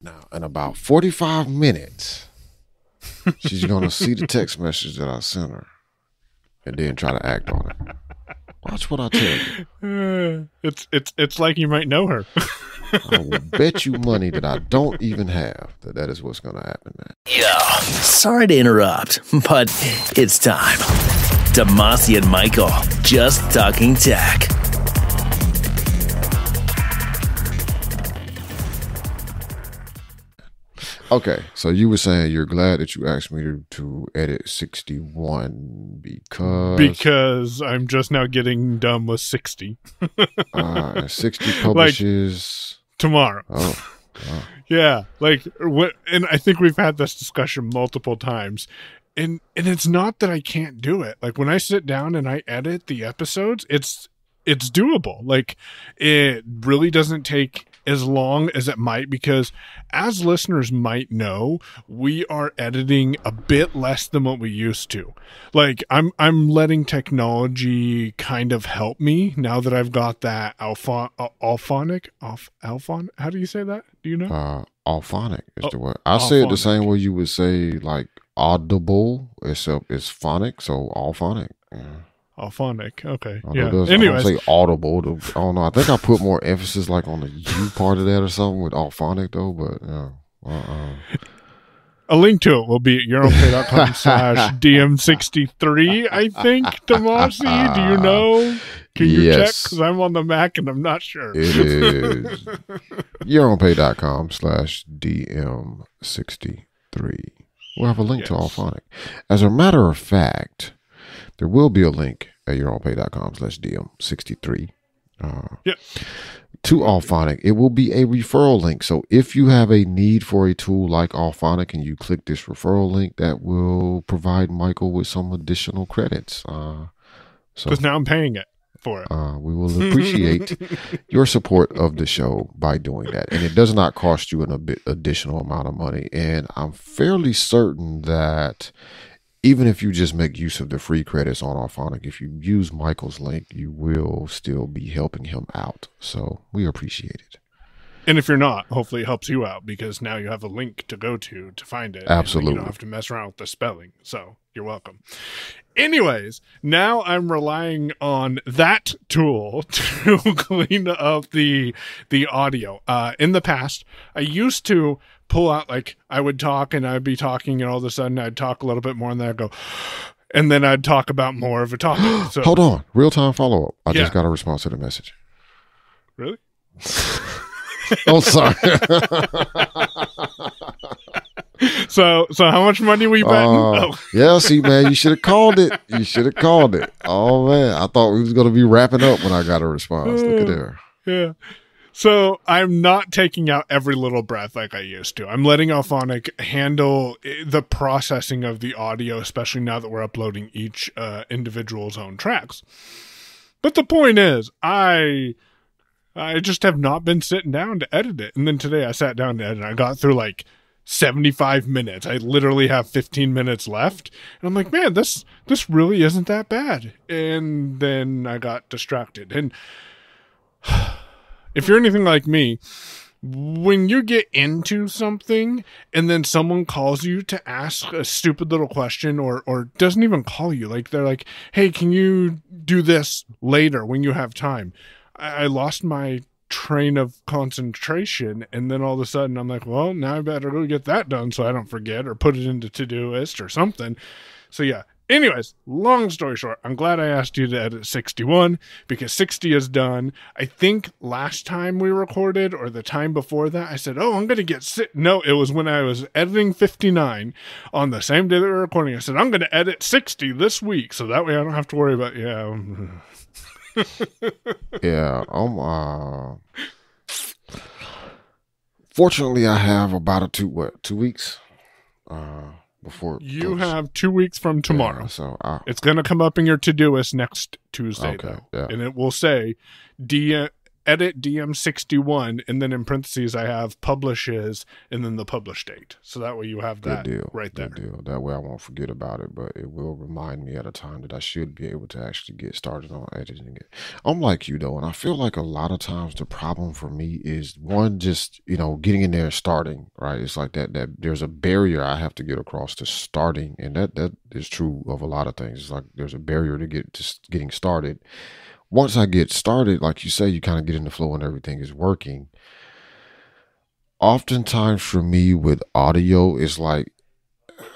Now, in about 45 minutes, she's going to see the text message that I sent her and then try to act on it. Watch what I tell you. It's like you might know her. I will bet you money that I don't even have that is what's going to happen, man. Yeah. Sorry to interrupt, but it's time. Demasi and Michael, just talking tech. Okay, so you were saying you're glad that you asked me to edit 61 because I'm just now getting done with 60. And 60 publishes tomorrow. Oh, wow. Yeah, and I think we've had this discussion multiple times. And it's not that I can't do it. Like when I sit down and I edit the episodes, it's doable. Like it really doesn't take as long as it might, because as listeners might know, we are editing a bit less than what we used to. Like I'm letting technology kind of help me now that I've got that alphonic. How do you say that? Do you know? Alphonic is the word. I say it the same way you would say like audible, except it's phonic, so alphonic. Yeah. Alphonic, okay. Yeah. Anyways, I don't say audible. I don't know. I think I put more emphasis like on the U part of that or something with alphonic though. But a link to it will be at youronpay.com/DM63. I think. Demasi, do you know? Can you check? Because I'm on the Mac and I'm not sure. It is youronpay.com/DM63. We'll have a link to alphonic. As a matter of fact, there will be a link at youronpay.com/DM63 to Alphonic. It will be a referral link. So if you have a need for a tool like Alphonic and you click this referral link, that will provide Michael with some additional credits. Because now I'm paying it for it. We will appreciate your support of the show by doing that. And it does not cost you a bit additional amount of money. And I'm fairly certain that even if you just make use of the free credits on Alphonic, if you use Michael's link, you will still be helping him out. So we appreciate it. And if you're not, hopefully it helps you out, because now you have a link to go to find it. Absolutely. And you don't have to mess around with the spelling. So you're welcome. Anyways, now I'm relying on that tool to clean up the audio. In the past, I used to pull out, like I would talk and I'd be talking and all of a sudden I'd talk a little bit more and then I'd go, and then I'd talk about more of a topic. So, hold on. Real-time follow-up. I just got a response to the message. Really? Oh, sorry. So how much money were you betting? Yeah, see, man, you should have called it. Oh, man. I thought we was going to be wrapping up when I got a response. Look at there. Yeah. So I'm not taking out every little breath like I used to. I'm letting Alphonic handle the processing of the audio, especially now that we're uploading each individual's own tracks. But the point is, I just have not been sitting down to edit it. And then today I sat down to edit it. I got through like 75 minutes. I literally have 15 minutes left. And I'm like, man, this really isn't that bad. And then I got distracted. And if you're anything like me, when you get into something and then someone calls you to ask a stupid little question or doesn't even call you, like they're like, hey, can you do this later when you have time? I lost my train of concentration, and then all of a sudden I'm like, well, now I better go get that done so I don't forget, or put it into Todoist or something. So yeah. Anyways, long story short, I'm glad I asked you to edit 61 because 60 is done. I think last time we recorded or the time before that, I said, I'm going to get No, it was when I was editing 59 on the same day that we were recording. I said, I'm going to edit 60 this week. So that way I don't have to worry about, Yeah. Fortunately, I have about 2 weeks before you have 2 weeks from tomorrow. Yeah, so it's going to come up in your Todoist next Tuesday, though. Yeah. And it will say edit DM61, and then in parentheses I have publishes and then the publish date. So that way you have that right there. Good deal. That way I won't forget about it, but it will remind me at a time that I should be able to actually get started on editing it. I'm like you though, and I feel like a lot of times the problem for me is one, just, getting in there and starting, right? It's like that there's a barrier I have to get across to starting, and that is true of a lot of things. It's like there's a barrier to getting started. Once I get started, like you say, you kind of get in the flow and everything is working. Oftentimes for me with audio, it's like,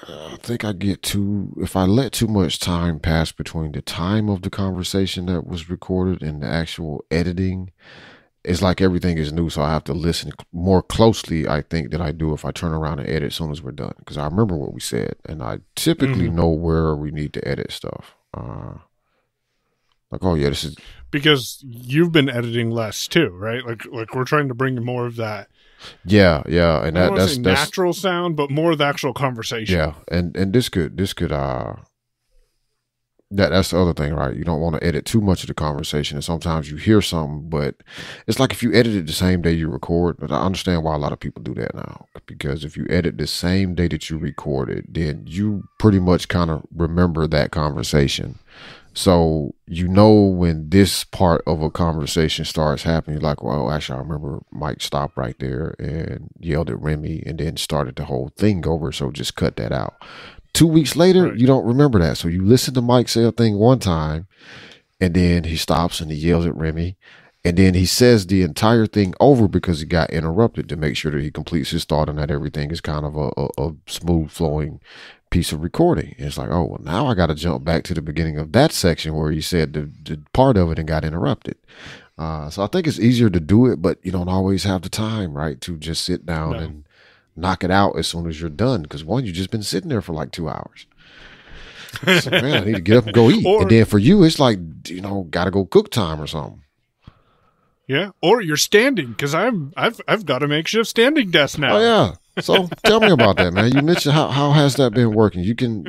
I think if I let too much time pass between the time of the conversation that was recorded and the actual editing, it's like everything is new. So I have to listen more closely, I think, than I do if I turn around and edit as soon as we're done. Because I remember what we said, and I typically know where we need to edit stuff. Like, oh yeah, this is because you've been editing less too, right? Like we're trying to bring more of that. Yeah, and that's natural sound, but more of the actual conversation. Yeah, and this could that's the other thing, right? You don't want to edit too much of the conversation, and sometimes you hear something, but it's like if you edit it the same day you record. But I understand why a lot of people do that now, because if you edit the same day that you recorded, then you pretty much kind of remember that conversation. So when this part of a conversation starts happening, you're like, well, actually, I remember Mike stopped right there and yelled at Remy and then started the whole thing over. So just cut that out. 2 weeks later, right, you don't remember that. So you listen to Mike say a thing one time, and then he stops and he yells at Remy, and then he says the entire thing over because he got interrupted, to make sure that he completes his thought and that everything is kind of a smooth flowing piece of recording. And it's like, oh, well, now I got to jump back to the beginning of that section where he said the part of it and got interrupted. So I think it's easier to do it, but you don't always have the time, right, to just sit down and knock it out as soon as you're done. Because one, you've just been sitting there for like 2 hours. So, man, I need to get up and go eat. And then for you, it's like, got to go cook time or something. Yeah, or you're standing, because I've got a makeshift standing desk now. Oh yeah. So tell me about that, man. You mentioned how has that been working? You can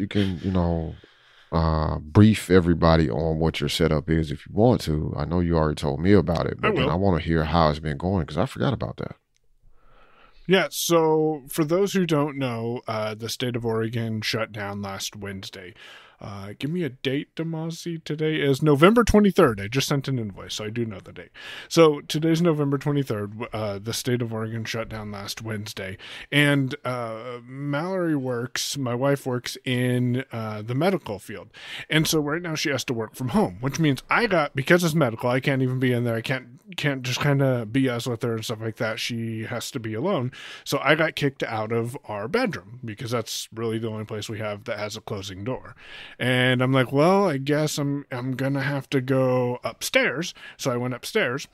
brief everybody on what your setup is if you want to. I know you already told me about it, but I want to hear how it's been going, because I forgot about that. Yeah, so for those who don't know, the state of Oregon shut down last Wednesday. Give me a date, Demasi. Today is November 23rd. I just sent an invoice, so I do know the date. So today's November 23rd. The state of Oregon shut down last Wednesday. And Mallory my wife works in the medical field. And so right now she has to work from home, which means because it's medical, I can't even be in there. I can't just kind of BS with her and stuff like that. She has to be alone. So I got kicked out of our bedroom, because that's really the only place we have that has a closing door. And I'm like, well, I guess I'm going to have to go upstairs. So I went upstairs.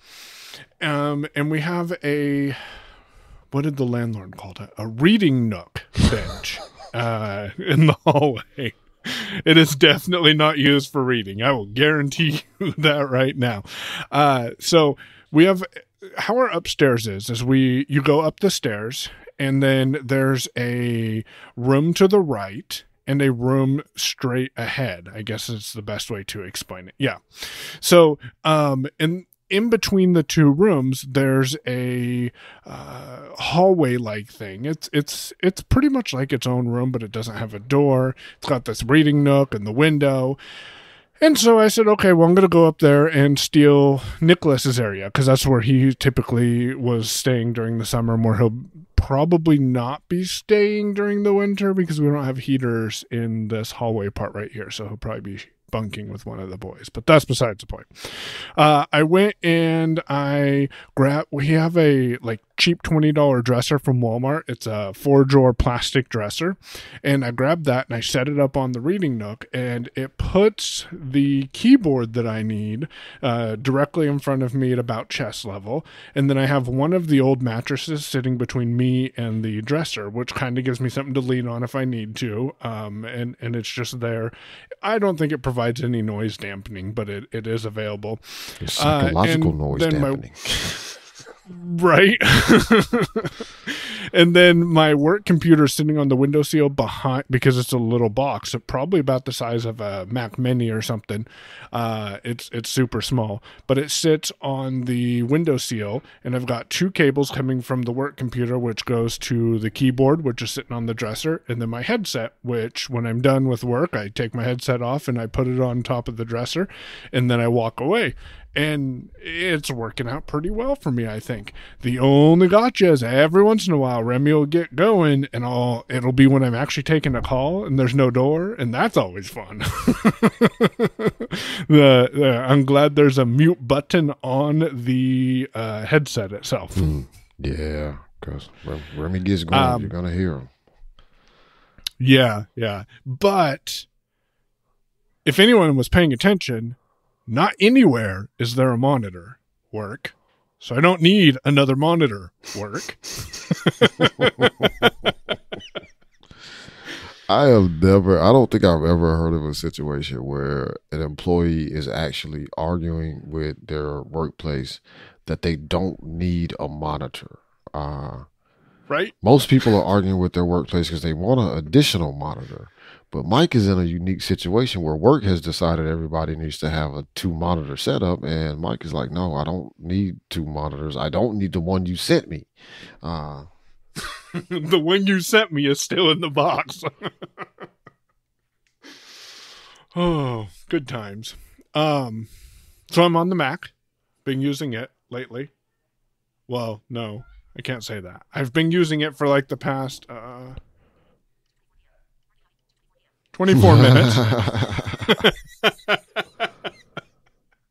And we have what did the landlord call it? A reading nook bench in the hallway. It is definitely not used for reading. I will guarantee you that right now. So we have, how our upstairs is you go up the stairs, and then there's a room to the right and a room straight ahead. I guess it's the best way to explain it. Yeah. So, in between the two rooms, there's a hallway-like thing. It's pretty much like its own room, but it doesn't have a door. It's got this reading nook and the window. And so I said, okay, well, I'm going to go up there and steal Nicholas's area, because that's where he typically was staying during the summer, and where he'll probably not be staying during the winter, because we don't have heaters in this hallway part right here. So he'll probably be bunking with one of the boys, but that's besides the point. I went and we have a cheap $20 dresser from Walmart. It's a 4-drawer plastic dresser, and I grabbed that and I set it up on the reading nook, and it puts the keyboard that I need directly in front of me at about chest level, and then I have one of the old mattresses sitting between me and the dresser, which kind of gives me something to lean on if I need to, and it's just there. I don't think it provides any noise dampening, but it is available. It's psychological noise dampening. Right. And then my work computer sitting on the windowsill behind, because it's a little box, probably about the size of a Mac Mini or something. It's super small, but it sits on the windowsill, and I've got two cables coming from the work computer, which goes to the keyboard, which is sitting on the dresser, and then my headset, which when I'm done with work, I take my headset off and I put it on top of the dresser, and then I walk away. And it's working out pretty well for me, I think. The only gotcha is every once in a while, Remy will get going, and it'll be when I'm actually taking a call and there's no door, and that's always fun. I'm glad there's a mute button on the headset itself. Yeah, because Remy gets going, you're going to hear him. Yeah. But if anyone was paying attention, not anywhere is there a monitor work. So I don't need another monitor work. I don't think I've ever heard of a situation where an employee is actually arguing with their workplace that they don't need a monitor. Right? Most people are arguing with their workplace because they want an additional monitor. But Mike is in a unique situation where work has decided everybody needs to have a 2-monitor setup, and Mike is like, no, I don't need 2 monitors. I don't need the one you sent me. The one you sent me is still in the box. Oh, good times. So I'm on the Mac. Been using it lately. Well, no, I can't say that. I've been using it for like the past 24 minutes.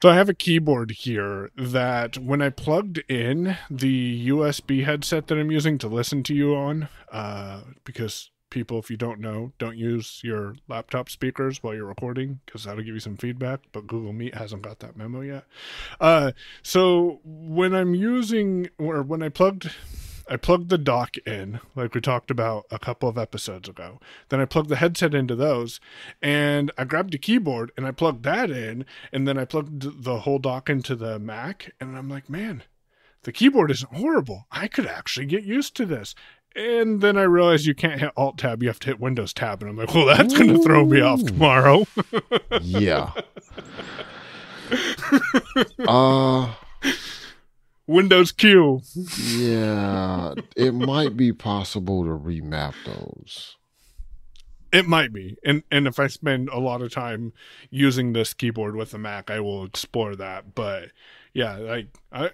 So I have a keyboard here that when I plugged in the USB headset that I'm using to listen to you on, because people, if you don't know, don't use your laptop speakers while you're recording because that'll give you some feedback, but Google Meet hasn't got that memo yet. So when I'm using, or when I plugged the dock in, like we talked about a couple of episodes ago. Then I plugged the headset into those, and I grabbed the keyboard, and I plugged that in, and then I plugged the whole dock into the Mac, and I'm like, man, the keyboard isn't horrible. I could actually get used to this. And then I realized you can't hit Alt-Tab, you have to hit Windows-Tab, and I'm like, well, that's going to throw me off tomorrow. Yeah. Windows Q. Yeah, it might be possible to remap those. It might be. And if I spend a lot of time using this keyboard with the Mac, I will explore that. But yeah, like I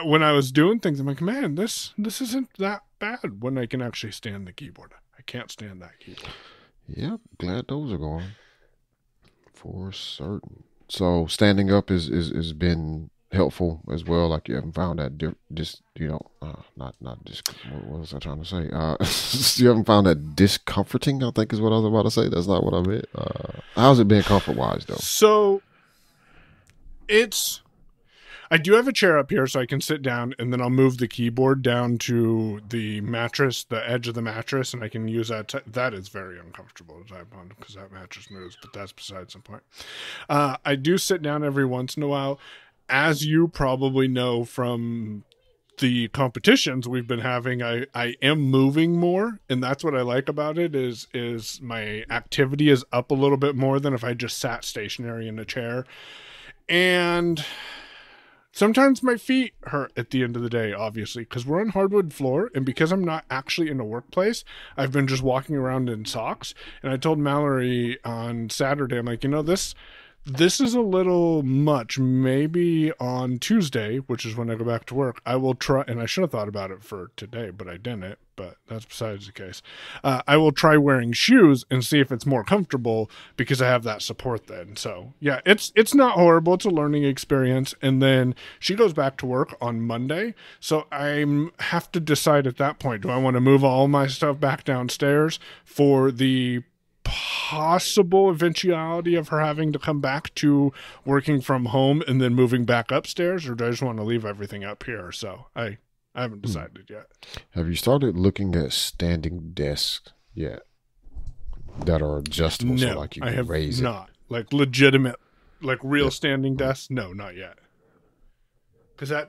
when I was doing things, I'm like, man, this isn't that bad when I can actually stand the keyboard. I can't stand that keyboard. Yep, glad those are gone. For certain. So standing up is been helpful as well. Like you haven't found that what was I trying to say? You haven't found that discomforting, I think is what I was about to say. That's not what I meant. How's it been comfort wise though? So I do have a chair up here so I can sit down, and then I'll move the keyboard down to the mattress, the edge of the mattress, and I can use that. That is very uncomfortable to type on because that mattress moves, but that's besides the point. I do sit down every once in a while. As you probably know from the competitions we've been having, I am moving more, and that's what I like about it is my activity is up a little bit more than if I just sat stationary in a chair. And sometimes my feet hurt at the end of the day, obviously, because we're on hardwood floor, and because I'm not actually in a workplace, I've been just walking around in socks. And I told Mallory on Saturday, I'm like, this is a little much. Maybe on Tuesday, which is when I go back to work, I will try, and I should have thought about it for today, but I didn't, but that's besides the case. I will try wearing shoes and see if it's more comfortable because I have that support then. So yeah, it's not horrible. It's a learning experience. And then she goes back to work on Monday. So I have to decide at that point, do I want to move all my stuff back downstairs for the possible eventuality of her having to come back to working from home and then moving back upstairs, or do I just want to leave everything up here? So I haven't decided yet. Have you started looking at standing desks yet that are adjustable? No, so like you I can have raise not. Like legitimate, like real standing desks? No, not yet. because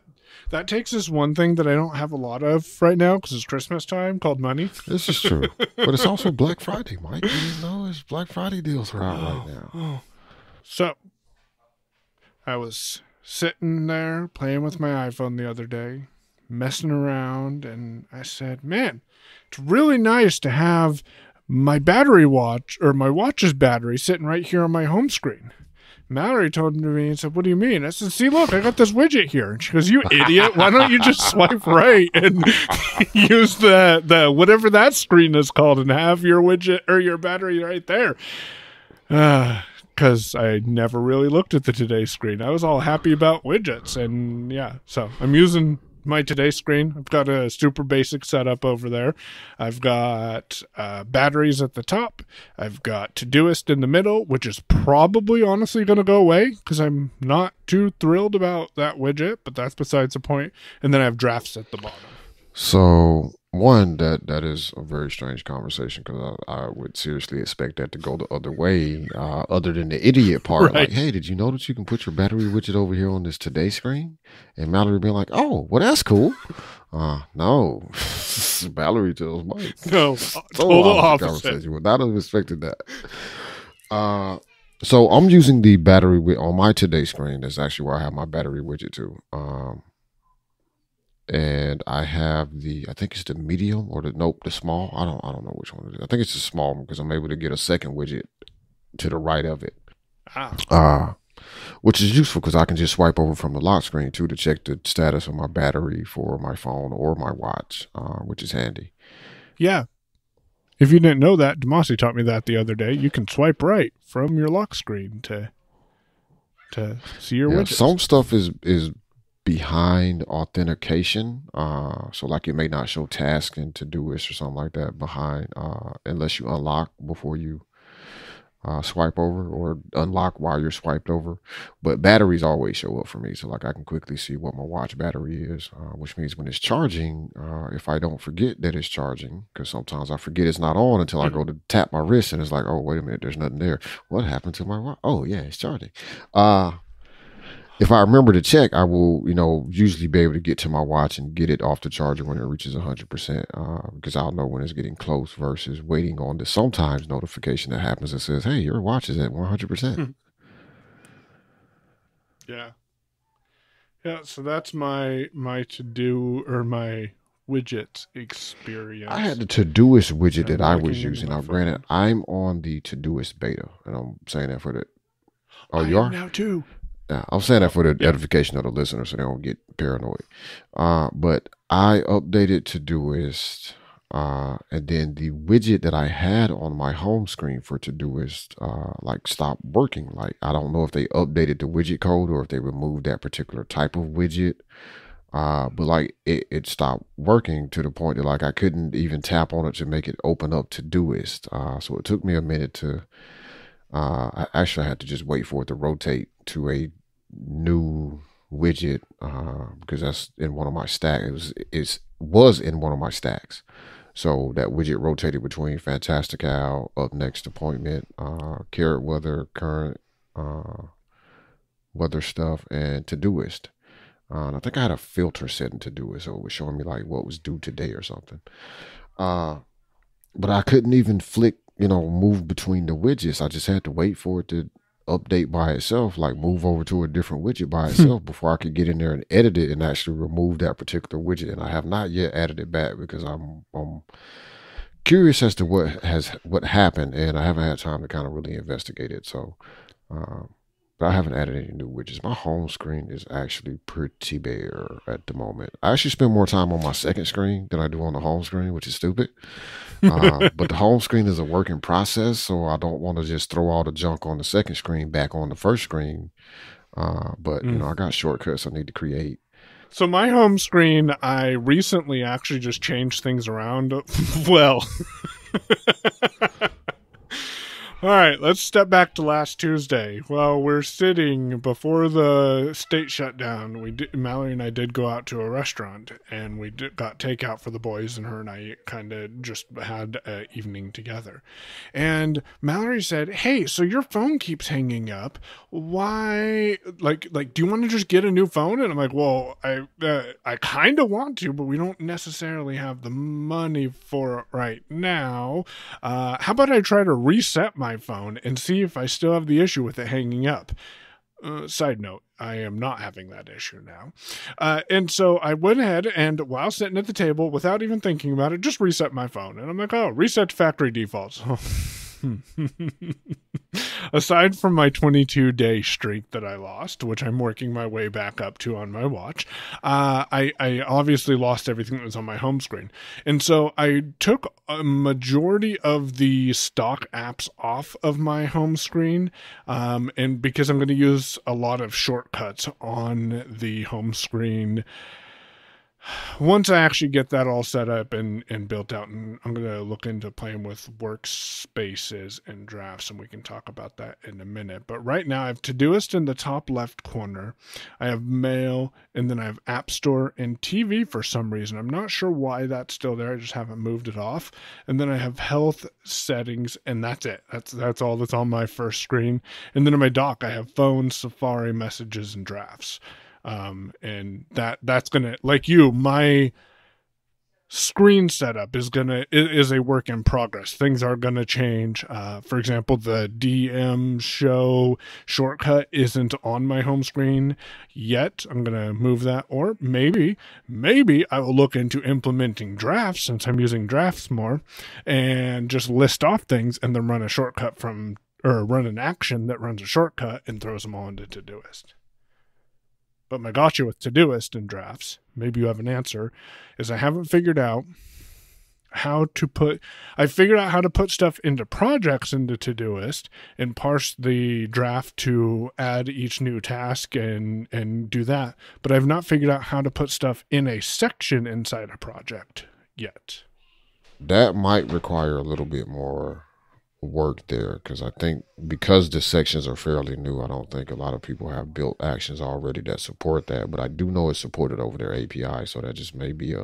that takes us one thing that I don't have a lot of right now because it's Christmas time called money. This is true. But it's also Black Friday, Mike. You didn't know it's Black Friday deals are out right now. So I was sitting there playing with my iPhone the other day, messing around, and I said, man, it's really nice to have my watch's battery sitting right here on my home screen. Mallory told me and said, what do you mean? I said, see, look, I got this widget here. And she goes, you idiot. Why don't you just swipe right and use the whatever that screen is called and have your widget or your battery right there? Because I never really looked at the Today screen. I was all happy about widgets. And yeah, so I'm using my Today screen. I've got a super basic setup over there. I've got batteries at the top. I've got Todoist in the middle, which is probably honestly going to go away because I'm not too thrilled about that widget, but that's besides the point. And then I have drafts at the bottom. So one, that is a very strange conversation because I would seriously expect that to go the other way, other than the idiot part. Right. Like, hey, did you know that you can put your battery widget over here on this Today screen? And Mallory being like, oh, well, that's cool. No. Mallory tells Mike. No, total opposite. Conversation. Would not have expected that. So I'm using the battery on my Today screen. That's actually where I have my battery widget too. And I have I think it's the medium or the small. I don't know which one it is. I think it's the small one because I'm able to get a second widget to the right of it. Which is useful because I can just swipe over from the lock screen too to check the status of my battery for my phone or my watch, which is handy. Yeah. If you didn't know that, Demasi taught me that the other day. You can swipe right from your lock screen to see your widgets. Some stuff is behind authentication, so like it may not show tasks and Todoist or something like that behind, unless you unlock before you swipe over or unlock while you're swiped over. But batteries always show up for me, so like I can quickly see what my watch battery is, which means when it's charging, if I don't forget that it's charging, because sometimes I forget it's not on until I go to tap my wrist and it's like, oh, wait a minute, there's nothing there. What happened to my watch? Oh yeah, it's charging. If I remember to check, I will, usually be able to get to my watch and get it off the charger when it reaches 100%, because I'll know when it's getting close versus waiting on the sometimes notification that happens that says, hey, your watch is at 100%. Yeah. Yeah, so that's my to-do or my widget experience. I had the Todoist widget that I was using. Now, granted, I'm on the Todoist beta, and I'm saying that for the... Oh, you are? Now, too. Yeah, I'm saying that for the edification of the listener so they don't get paranoid. But I updated Todoist, and then the widget that I had on my home screen for Todoist, stopped working. Like, I don't know if they updated the widget code or if they removed that particular type of widget. But it stopped working to the point that I couldn't even tap on it to make it open up Todoist. So it took me a minute to, I had to just wait for it to rotate to a new widget, because that's in one of my stacks. It was in one of my stacks. So that widget rotated between Fantastical, Up Next Appointment, Carrot Weather, Current Weather Stuff, and Todoist. And I think I had a filter set in Todoist, so it was showing me what was due today or something. But I couldn't even move between the widgets. I just had to wait for it to update by itself, move over to a different widget by itself before I could get in there and edit it and actually remove that particular widget. And I have not yet added it back because I'm curious as to what happened, and I haven't had time to kind of really investigate it. So, but I haven't added any new widgets. My home screen is actually pretty bare at the moment. I actually spend more time on my second screen than I do on the home screen, which is stupid. But the home screen is a work in process, so I don't want to just throw all the junk on the second screen back on the first screen. But I got shortcuts I need to create. So my home screen, I recently actually just changed things around. Well, All right, let's step back to last Tuesday. Well, we're sitting before the state shut down. Mallory and I did go out to a restaurant, and we got takeout for the boys, and her and I kind of just had an evening together. And Mallory said, "Hey, so your phone keeps hanging up. Why? Like, do you want to just get a new phone?" And I'm like, "Well, I kind of want to, but we don't necessarily have the money for it right now. How about I try to reset my phone and see if I still have the issue with it hanging up?" Side note, I am not having that issue now. And so I went ahead and, while sitting at the table, without even thinking about it, just reset my phone. And I'm like, oh, reset to factory defaults. Aside from my 22-day streak that I lost, which I'm working my way back up to on my watch, I obviously lost everything that was on my home screen. And so I took a majority of the stock apps off of my home screen, and because I'm going to use a lot of shortcuts on the home screen once I actually get that all set up and built out. And I'm going to look into playing with workspaces and drafts, and we can talk about that in a minute. But right now I have Todoist in the top left corner. I have Mail, and then I have App Store and TV for some reason. I'm not sure why that's still there. I just haven't moved it off. And then I have Health, Settings, and that's it. That's all that's on my first screen. And then in my dock, I have Phone, Safari, Messages, and Drafts. And that's gonna, like you, my screen setup is a work in progress. Things are gonna change. For example, the DM show shortcut isn't on my home screen yet. I'm gonna move that, or maybe I will look into implementing drafts, since I'm using drafts more, and just list off things and then run a shortcut run an action that runs a shortcut and throws them all into Todoist. But my gotcha with Todoist and drafts, maybe you have an answer, is I haven't figured out how to put stuff into projects into Todoist and parse the draft to add each new task and do that. But I've not figured out how to put stuff in a section inside a project yet. That might require a little bit more work there, because I think because the sections are fairly new, I don't think a lot of people have built actions already that support that, but I do know it's supported over their API, so that just may be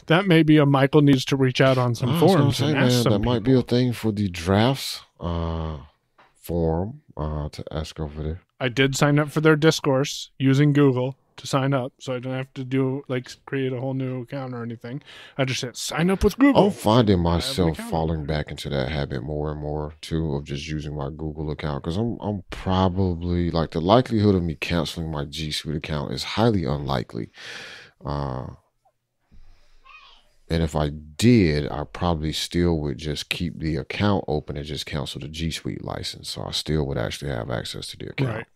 that may be Michael needs to reach out on some forums and ask some that people. might be a thing for the drafts forum to ask over there. I did sign up for their discourse using Google to sign up, so I don't have to create a whole new account or anything. I just said sign up with Google. I'm finding myself falling back into that habit more and more too, of just using my Google account, because I'm probably, like, the likelihood of me canceling my G Suite account is highly unlikely. And if I did, I probably still would just keep the account open and just cancel the G Suite license, so I still would actually have access to the account. Right.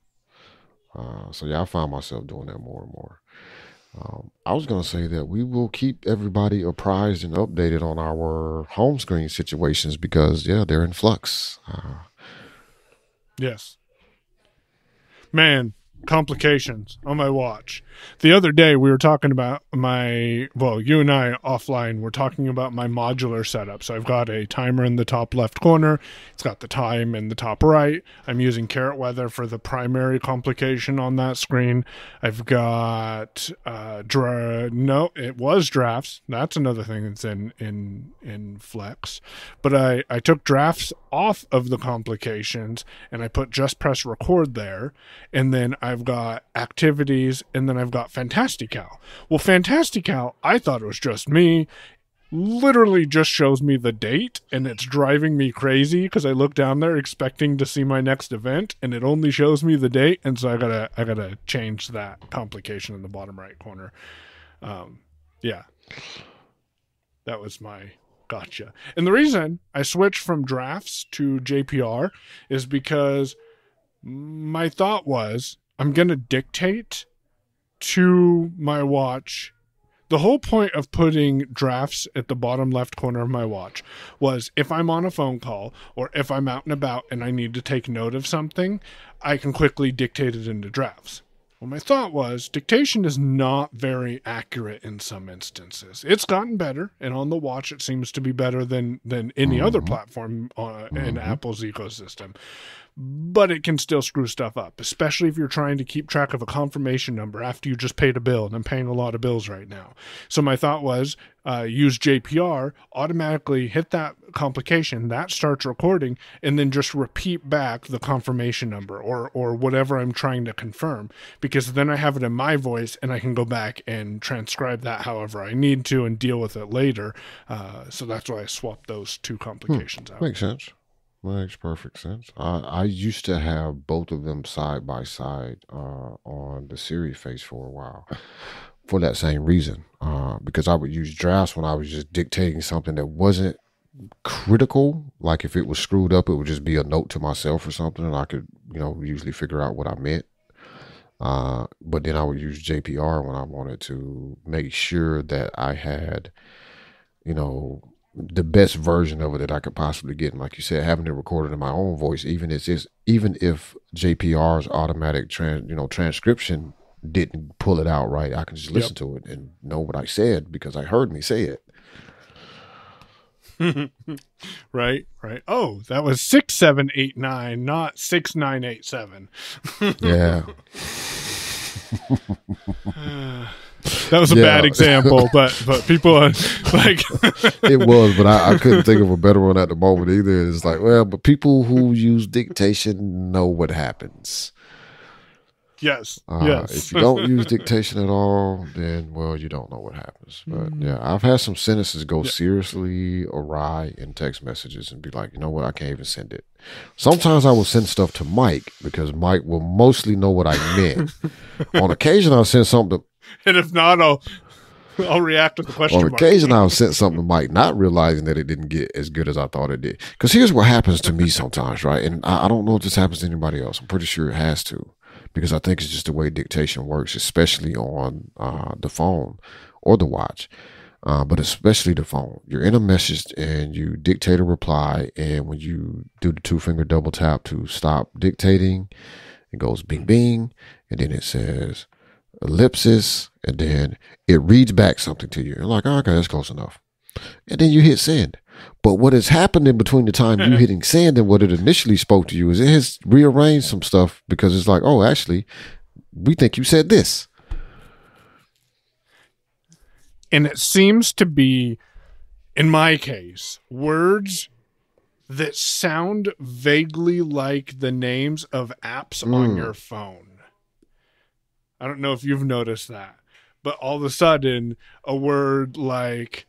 So yeah, I find myself doing that more and more. I was going to say that we will keep everybody apprised and updated on our home screen situations, because yeah, they're in flux. Yes. Man, complications on my watch. The other day we were talking about you and I offline were talking about my modular setup. So I've got a timer in the top left corner. It's got the time in the top right. I'm using Carrot Weather for the primary complication on that screen. I've got it was drafts. That's another thing that's in Flex. But I took drafts off of the complications and I put just press record there, and then I've got activities, and then I've got Fantastical. Well, Fantastical, I thought it was just me. Literally just shows me the date, and it's driving me crazy because I look down there expecting to see my next event, and it only shows me the date, and so I gotta change that complication in the bottom right corner. Yeah, that was my gotcha. And the reason I switched from drafts to JPR is because my thought was, I'm going to dictate to my watch. The whole point of putting drafts at the bottom left corner of my watch was, if I'm on a phone call or if I'm out and about and I need to take note of something, I can quickly dictate it into drafts. Well, my thought was dictation is not very accurate in some instances. It's gotten better, and on the watch, it seems to be better than any other platform in Apple's ecosystem. But it can still screw stuff up, especially if you're trying to keep track of a confirmation number after you just paid a bill, and I'm paying a lot of bills right now. So my thought was use JPR, automatically hit that complication, that starts recording, and then just repeat back the confirmation number or whatever I'm trying to confirm, because then I have it in my voice and I can go back and transcribe that however I need to and deal with it later. So that's why I swapped those two complications out. Makes sense. Makes perfect sense. I used to have both of them side by side on the Siri face for a while for that same reason. Because I would use drafts when I was just dictating something that wasn't critical. Like if it was screwed up, it would just be a note to myself or something, and I could, usually figure out what I meant. But then I would use JPR when I wanted to make sure that I had, the best version of it that I could possibly get. And like you said, having it recorded in my own voice, even if JPR's automatic transcription didn't pull it out right, I can just listen to it and know what I said because I heard me say it. Right. Oh, that was 6789, not 6987. Yeah. That was a bad example, but people are like it was, but I couldn't think of a better one at the moment either. It's like, well, but people who use dictation know what happens. Yes. If you don't use dictation at all, then, well, you don't know what happens. But yeah, I've had some sentences go seriously awry in text messages and be like, you know what, I can't even send it. Sometimes I will send stuff to Mike because Mike will mostly know what I meant. On occasion, I'll send something to, and if not, I'll react with the question on mark. occasion, I'll send something to Mike, not realizing that it didn't get as good as I thought it did. Because here's what happens to me sometimes, right? And I don't know if this happens to anybody else. I'm pretty sure it has to. Because I think it's just the way dictation works, especially on the phone or the watch, but especially the phone. You're in a message and you dictate a reply, and when you do the 2-finger double tap to stop dictating, it goes bing, bing, and then it says ellipsis, and then it reads back something to you. You're like, oh, okay, that's close enough. And then you hit send. But what has happened in between the time you hitting send and what it initially spoke to you is it has rearranged some stuff because it's like, oh, actually, we think you said this. And it seems to be, in my case, words that sound vaguely like the names of apps on your phone. I don't know if you've noticed that, but all of a sudden, a word like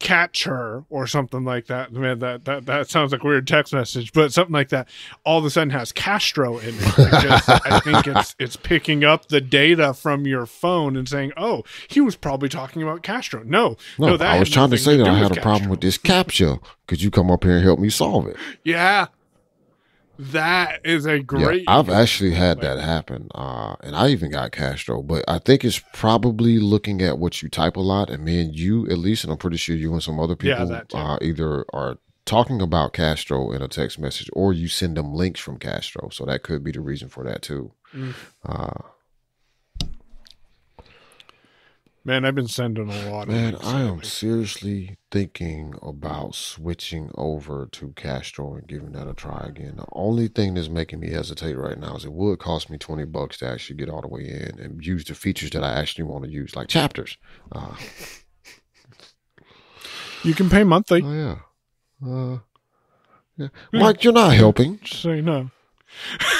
catch her or something like that. Man, that sounds like a weird text message, but something like that all of a sudden has Castro in it because I think it's picking up the data from your phone and saying, oh, he was probably talking about Castro. No, that I was trying to say that I had a problem with this captcha. Could you come up here and help me solve it? Yeah. That is a great. Yeah, I've actually had that happen, and I even got Castro. But I think it's probably looking at what you type a lot, and me and you, at least, and I'm pretty sure you and some other people, either are talking about Castro in a text message, or you send them links from Castro. So that could be the reason for that too. Man, I've been sending a lot. Man, I am seriously thinking about switching over to Castro and giving that a try again. The only thing that's making me hesitate right now is it would cost me $20 to actually get all the way in and use the features that I actually want to use, like chapters. You can pay monthly. Oh, yeah. Mike, you're not helping. Just so you know.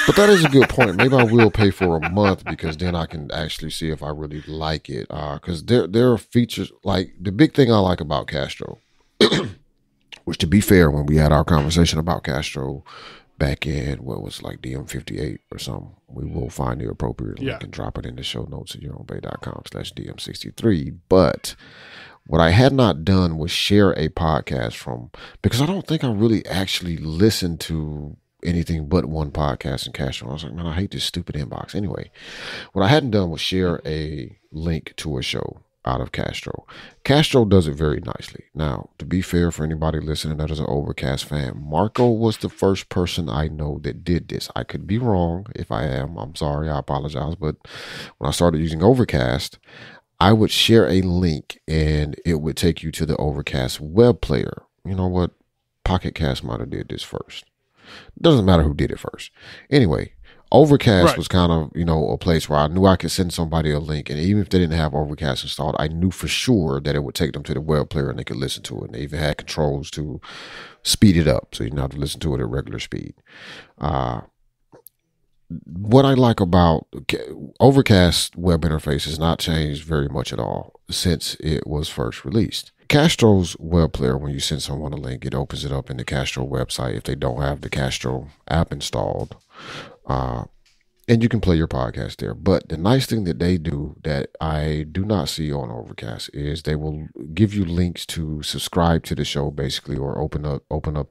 But that is a good point. Maybe I will pay for a month because then I can actually see if I really like it. Because there are features, like the big thing I like about Castro, which to be fair, when we had our conversation about Castro back in, what was like DM58 or something, we will find the appropriate link and drop it in the show notes at yourownbay.com/DM63. But what I had not done was share a podcast from, because I don't think I really actually listened to anything but one podcast in Castro. I was like, man, I hate this stupid inbox. Anyway, what I hadn't done was share a link to a show. out of Castro. Castro does it very nicely. Now, to be fair, for anybody listening that is an Overcast fan, Marco was the first person I know that did this. I could be wrong. If I am, I'm sorry. I apologize. But when I started using Overcast, I would share a link and it would take you to the Overcast web player. You know what? Pocket Cast might have did this first. Doesn't matter who did it first. Anyway, Overcast was kind of, a place where I knew I could send somebody a link. And even if they didn't have Overcast installed, I knew for sure that it would take them to the web player and they could listen to it. And they even had controls to speed it up, so you didn't have to listen to it at regular speed. What I like about Overcast web interface has not changed very much at all since it was first released. Castro's web player, when you send someone a link, it opens it up in the Castro website if they don't have the Castro app installed. And you can play your podcast there. But the nice thing that they do that I do not see on Overcast is they will give you links to subscribe to the show, basically, or open up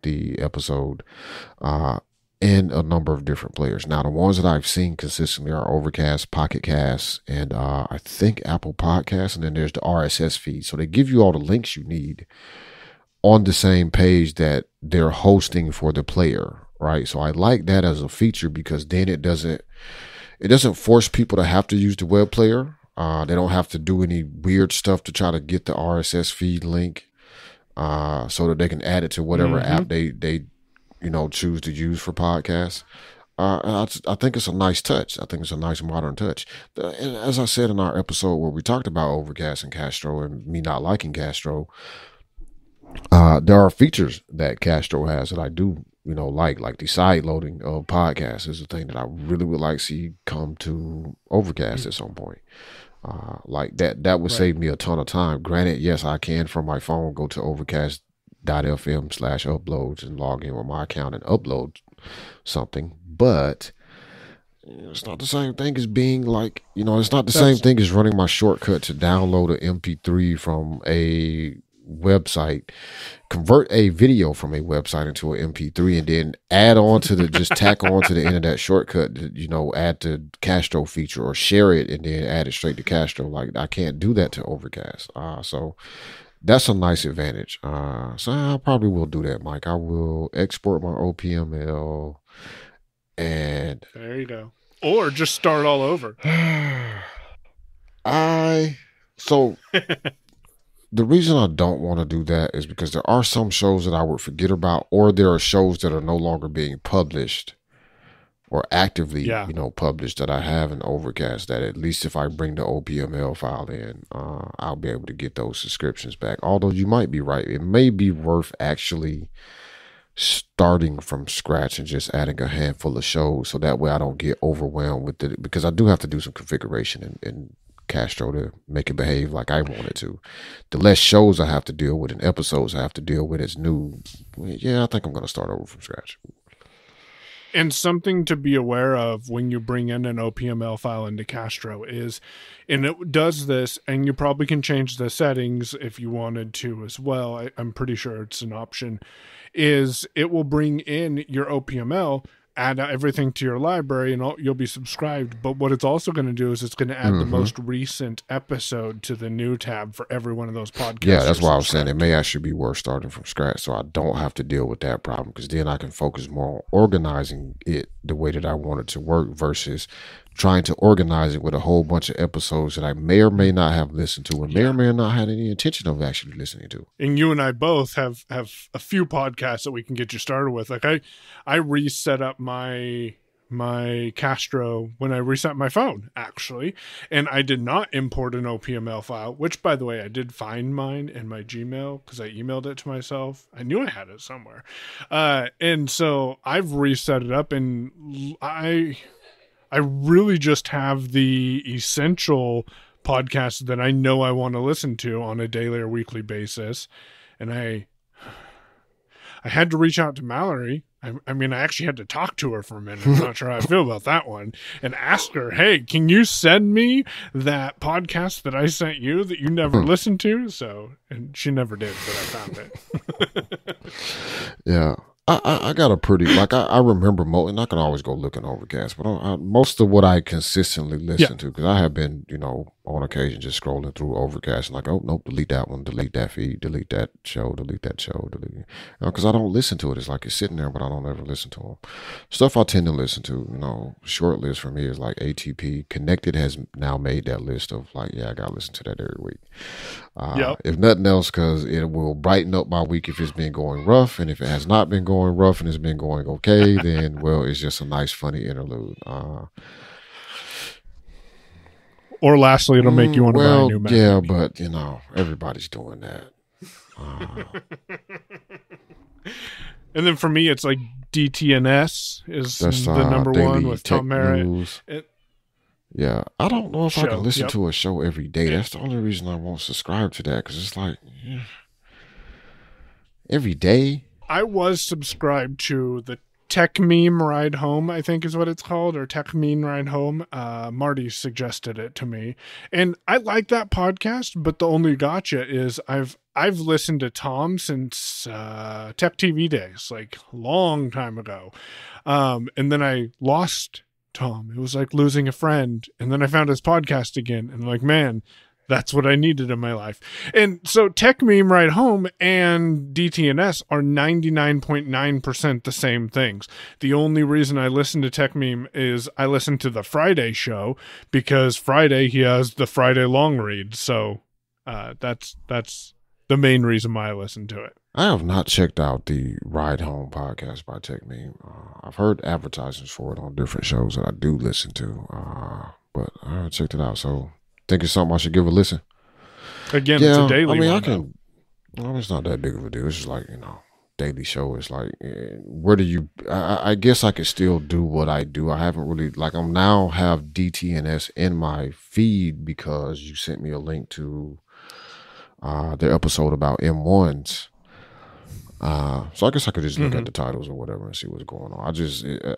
the episode in a number of different players. Now, the ones that I've seen consistently are Overcast, Pocket Cast, and I think Apple Podcasts, and then there's the RSS feed. So they give you all the links you need on the same page that they're hosting for the player. Right. So I like that as a feature because then it doesn't force people to have to use the web player. They don't have to do any weird stuff to try to get the RSS feed link so that they can add it to whatever app they choose to use for podcasts. I think it's a nice touch. I think it's a nice modern touch. And as I said in our episode where we talked about Overcast and Castro and me not liking Castro, there are features that Castro has that I do like the side loading of podcasts is a thing that I really would like to see come to Overcast at some point. Like that would save me a ton of time. Granted, yes, I can from my phone go to overcast.fm/uploads and log in with my account and upload something, but it's not the same thing as being like, it's not the same thing as running my shortcut to download an MP3 from a website, convert a video from a website into an MP3, and then add on to tack on to the end of that shortcut, add the Castro feature or share it and then add it straight to Castro. Like I can't do that to Overcast. So that's a nice advantage. So I probably will do that, Mike. I will export my OPML and there you go. Or just start all over. The reason I don't want to do that is because there are some shows that I would forget about, or there are shows that are no longer being published or actively, published that I have in Overcast that at least if I bring the OPML file in, I'll be able to get those subscriptions back. Although you might be right. It may be worth actually starting from scratch and just adding a handful of shows so that way I don't get overwhelmed with it, because I do have to do some configuration and Castro to make it behave like I want it to. The less shows I have to deal with and episodes I have to deal with as new, I think I'm going to start over from scratch. And something to be aware of when you bring in an OPML file into Castro is, and it does this, and you probably can change the settings if you wanted to as well. I'm pretty sure it's an option, is it will bring in your OPML, add everything to your library, and you'll be subscribed. But what it's also going to do is it's going to add the most recent episode to the new tab for every one of those podcasts. Yeah, that's why I was saying it may actually be worth starting from scratch so I don't have to deal with that problem, because then I can focus more on organizing it the way that I want it to work versus trying to organize it with a whole bunch of episodes that I may or may not have listened to and may or may not had any intention of actually listening to. And you and I both have a few podcasts that we can get you started with. Like I reset up my Castro when I reset my phone, actually, and I did not import an OPML file, which, by the way, I did find mine in my Gmail because I emailed it to myself. I knew I had it somewhere. And so I've reset it up, and I really just have the essential podcasts that I know I want to listen to on a daily or weekly basis. And I had to reach out to Mallory. I mean, I actually had to talk to her for a minute. I'm not sure how I feel about that one. And ask her, hey, can you send me that podcast that I sent you that you never listened to? And she never did, but I found it. Yeah. I got a pretty, I remember, and I can always go look in Overcast, but most of what I consistently listen to, because I have been, on occasion just scrolling through Overcast and like, oh nope, delete that one, delete that feed, delete that show, delete. Because I don't listen to it. It's like it's sitting there, but I don't ever listen to them. Stuff I tend to listen to, short list for me is like ATP. Connected has now made that list of like, yeah, I gotta listen to that every week. Yep. If nothing else, because it will brighten up my week if it's been going rough, and if it has not been going rough and it's been going okay, then well, it's just a nice, funny interlude. Or lastly, it'll make you want to buy a new Mac. Yeah, but everybody's doing that. And then for me, it's like DTNS is the number one with Tom Merritt. Yeah, I don't know if I can listen to a show every day. That's the only reason I won't subscribe to that, because it's like every day. I was subscribed to the Tech Meme Ride Home, I think is what it's called, or Tech Meme Ride Home. Marty suggested it to me, and I like that podcast. But the only gotcha is I've listened to Tom since Tech TV days, like long time ago, and then I lost Tom. It was like losing a friend, and then I found his podcast again, and like, man, that's what I needed in my life. And so Tech Meme Ride Home and DTNS are 99.9% the same things. The only reason I listen to Tech Meme is I listen to the Friday show, because Friday he has the Friday long read. So that's the main reason why I listen to it. I have not checked out the Ride Home podcast by Tech Meme. I've heard advertisements for it on different shows that I do listen to, but I haven't checked it out. So think it's something I should give a listen. Again, it's a daily one. It's not that big of a deal. It's just like, daily show. It's like, where do you, I guess I could still do what I do. I haven't really, like, I'm now have DTNS in my feed because you sent me a link to their episode about M1s. So I guess I could just look at the titles or whatever and see what's going on.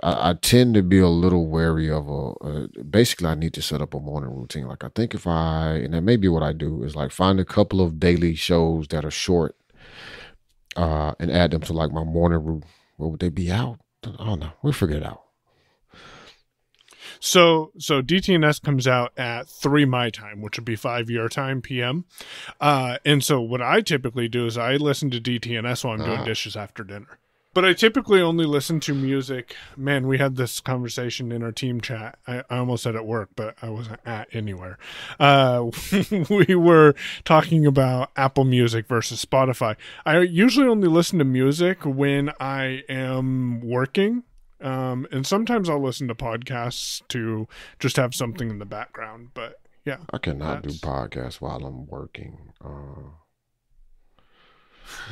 I tend to be a little wary of basically I need to set up a morning routine. Like I think and that may be what I do, is like find a couple of daily shows that are short, and add them to like my morning routine. What would they be out? I don't know. We'll figure it out. So DTNS comes out at 3 my time, which would be 5 your time PM. And so what I typically do is I listen to DTNS while I'm doing dishes after dinner. But I typically only listen to music. Man, we had this conversation in our team chat. I almost said at work, but I wasn't at anywhere. We were talking about Apple Music versus Spotify. I usually only listen to music when I am working. And sometimes I'll listen to podcasts to just have something in the background, but yeah. I cannot do podcasts while I'm working.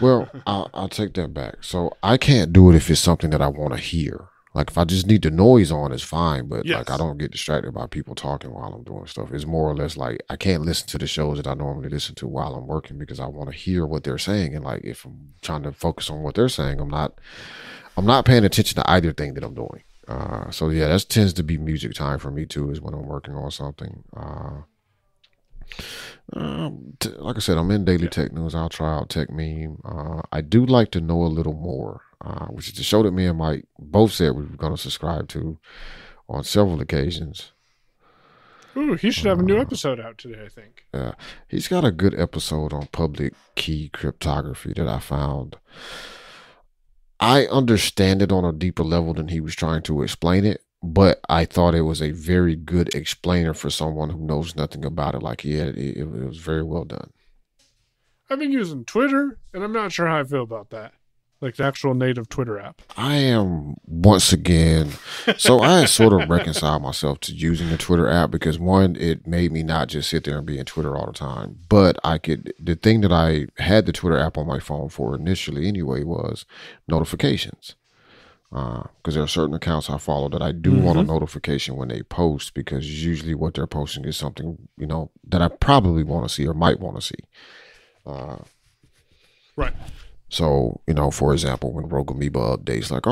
Well, I'll take that back. So I can't do it if it's something that I want to hear. Like if I just need the noise on, it's fine, but like I don't get distracted by people talking while I'm doing stuff. It's more or less like I can't listen to the shows that I normally listen to while I'm working because I want to hear what they're saying. And like if I'm trying to focus on what they're saying, I'm not paying attention to either thing that I'm doing. So yeah, that tends to be music time for me too, is when I'm working on something. Like I said, I'm in Daily Tech News. I'll try out Tech Meme. I do like to know a little more, which is the show that me and Mike both said we were going to subscribe to on several occasions. Ooh, he should have a new episode out today, I think. Yeah, he's got a good episode on public key cryptography that I found. I understand it on a deeper level than he was trying to explain it, but I thought it was a very good explainer for someone who knows nothing about it. Like he had, it was very well done. I've been using Twitter, and I'm not sure how I feel about that. Like the actual native Twitter app. I am once again. So I had sort of reconciled myself to using the Twitter app because one, it made me not just sit there and be in Twitter all the time. But the thing that I had the Twitter app on my phone for initially anyway was notifications. Because there are certain accounts I follow that I do want a notification when they post, because usually what they're posting is something, that I probably want to see or might want to see. Right. So, for example, when Rogue Amoeba updates, like,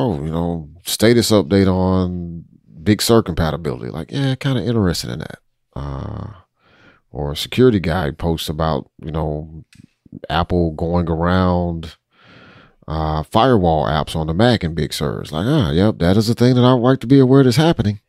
status update on Big Sur compatibility, like, yeah, kind of interested in that. Or a security guy posts about, Apple going around firewall apps on the Mac in Big Sur. It's like, yep, that is a thing that I would like to be aware that's happening.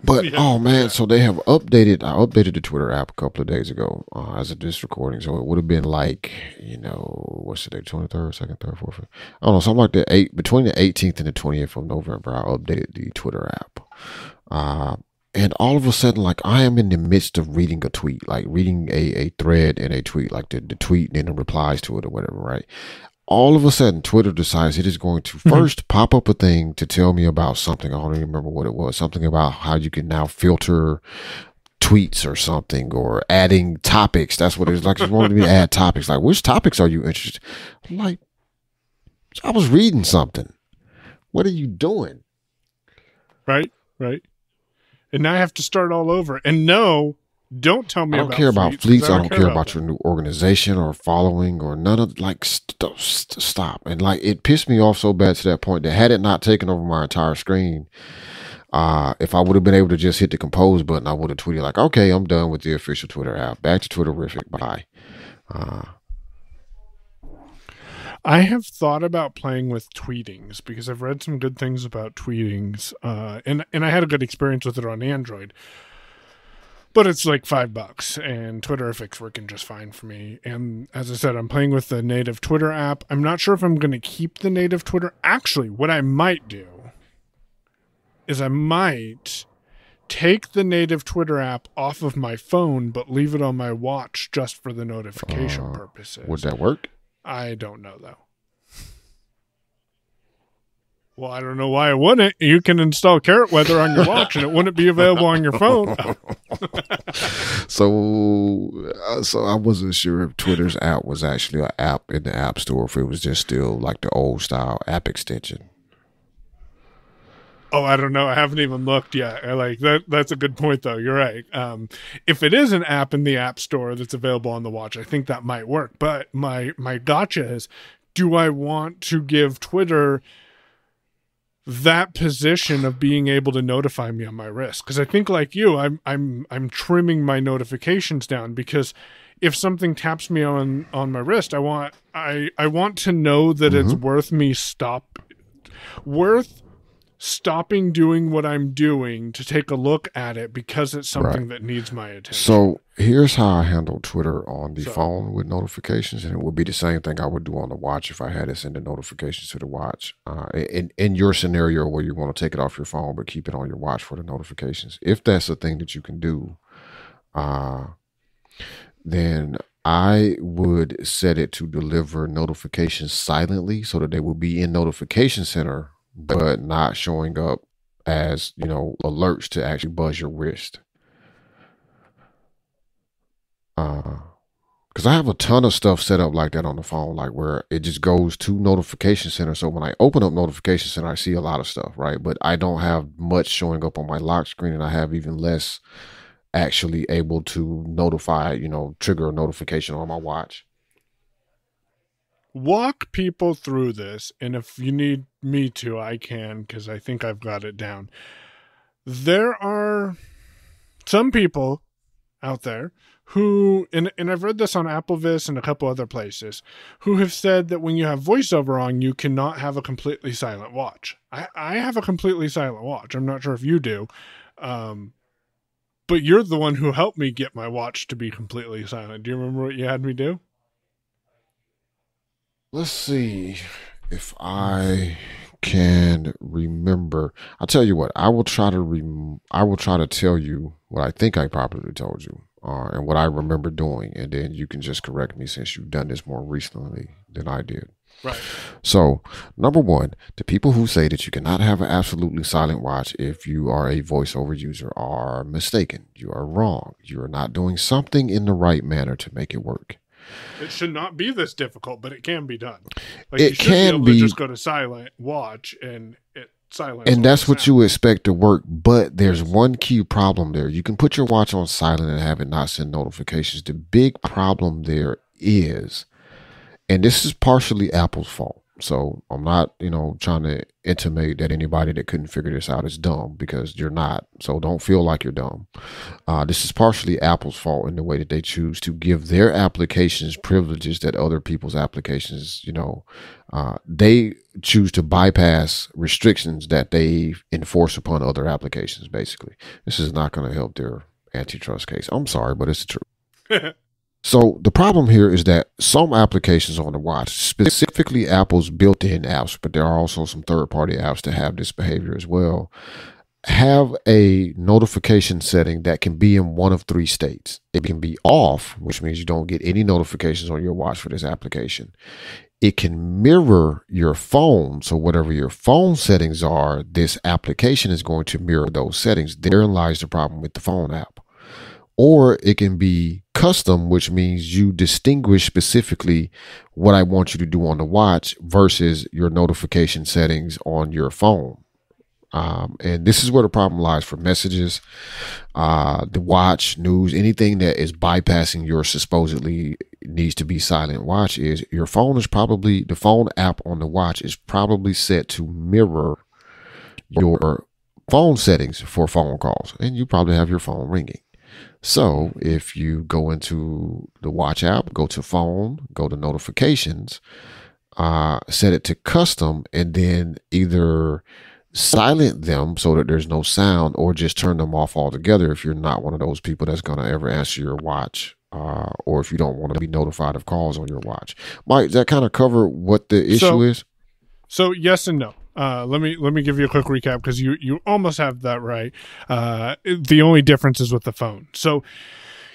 But Yeah, oh man, yeah. so they have updated. I updated the Twitter app a couple of days ago as of this recording. So it would have been like, what's the date? 23rd, second, third, fourth. I don't know, something like that. Between the 18th and the 20th of November, I updated the Twitter app. And all of a sudden, like I am in the midst of reading a tweet, like reading a thread in a tweet, like the tweet and then the replies to it or whatever, right? All of a sudden, Twitter decides it is going to first pop up a thing to tell me about something. I don't even remember what it was. Something about how you can now filter tweets or something, or adding topics. That's what it was like. It wanted me to add topics. Like, which topics are you interested? I'm like, I was reading something. What are you doing? Right. And now I have to start all over. And no, don't tell me I about don't care about fleets. I don't care about them. your new organization or following or none of like stop. And like it pissed me off so bad to that point that had it not taken over my entire screen, if I would have been able to just hit the compose button, I would have tweeted like, okay, I'm done with the official Twitter app. Back to Twitterific. Bye. I have thought about playing with tweetings because I've read some good things about tweetings, and I had a good experience with it on Android. But it's like $5, and Twitterific's working just fine for me. And as I said, I'm playing with the native Twitter app. I'm not sure if I'm going to keep the native Twitter. Actually, what I might do is I might take the native Twitter app off of my phone, but leave it on my watch just for the notification purposes. Would that work? I don't know, though. Well, I don't know why it wouldn't. You can install Carrot Weather on your watch, and it wouldn't be available on your phone. So I wasn't sure if Twitter's app was actually an app in the App Store, if it was just still like the old style app extension. Oh, I don't know. I haven't even looked yet. I like that. That's a good point, though. You're right. If it is an app in the App Store that's available on the watch, I think that might work. But my gotcha is, do I want to give Twitter that position of being able to notify me on my wrist? Because I think, like you, I'm trimming my notifications down, because if something taps me on my wrist, I want to know that it's worth me stopping doing what I'm doing to take a look at it, because it's something that needs my attention. So here's how I handle Twitter on the phone with notifications, and it would be the same thing I would do on the watch if I had to send the notifications to the watch. In your scenario where you want to take it off your phone but keep it on your watch for the notifications, if that's a thing that you can do, then I would set it to deliver notifications silently so that they will be in Notification Center but not showing up as, alerts to actually buzz your wrist. Because I have a ton of stuff set up like that on the phone, like where it just goes to Notification Center. So when I open up Notification Center, I see a lot of stuff, right? But I don't have much showing up on my lock screen, and I have even less actually able to notify, trigger a notification on my watch. Walk people through this, and if you need me to, I can, because I think I've got it down. There are some people out there who, and I've read this on AppleVis and a couple other places, who have said that when you have voiceover on, you cannot have a completely silent watch. I have a completely silent watch. I'm not sure if you do, but you're the one who helped me get my watch to be completely silent. Do you remember what you had me do? Let's see if I can remember. I'll tell you what. I will try to tell you what I think I probably told you, and what I remember doing, and then you can just correct me since you've done this more recently than I did. Right. So, number one, the people who say that you cannot have an absolutely silent watch if you are a voiceover user are mistaken. You are wrong. You are not doing something in the right manner to make it work. It should not be this difficult, but it can be done. Like, it can be. Just go to silent watch and it silent. And that's what you expect to work. But there's one key problem there. You can put your watch on silent and have it not send notifications. The big problem there is, and this is partially Apple's fault, So I'm not, trying to intimate that anybody that couldn't figure this out is dumb, because you're not. So don't feel like you're dumb. This is partially Apple's fault in the way that they choose to give their applications privileges that other people's applications, they choose to bypass restrictions that they enforce upon other applications, basically. This is not going to help their antitrust case. I'm sorry, but it's the truth. So the problem here is that some applications on the watch, specifically Apple's built-in apps, but there are also some third-party apps that have this behavior as well, have a notification setting that can be in one of three states. It can be off, which means you don't get any notifications on your watch for this application. It can mirror your phone. So whatever your phone settings are, this application is going to mirror those settings. Therein lies the problem with the phone app. Or it can be custom, which means you distinguish specifically what I want you to do on the watch versus your notification settings on your phone. And this is where the problem lies for messages, the watch, news, anything that is bypassing your supposedly needs to be silent watch. Is your phone is probably, the phone app on the watch is probably set to mirror your phone settings for phone calls, and you probably have your phone ringing. So if you go into the watch app, go to phone, go to notifications, set it to custom, and then either silent them so that there's no sound, or just turn them off altogether if you're not one of those people that's going to ever answer your watch, or if you don't want to be notified of calls on your watch. Mike, does that kind of cover what the issue is? So yes and no. Let me give you a quick recap, because you almost have that right. The only difference is with the phone. So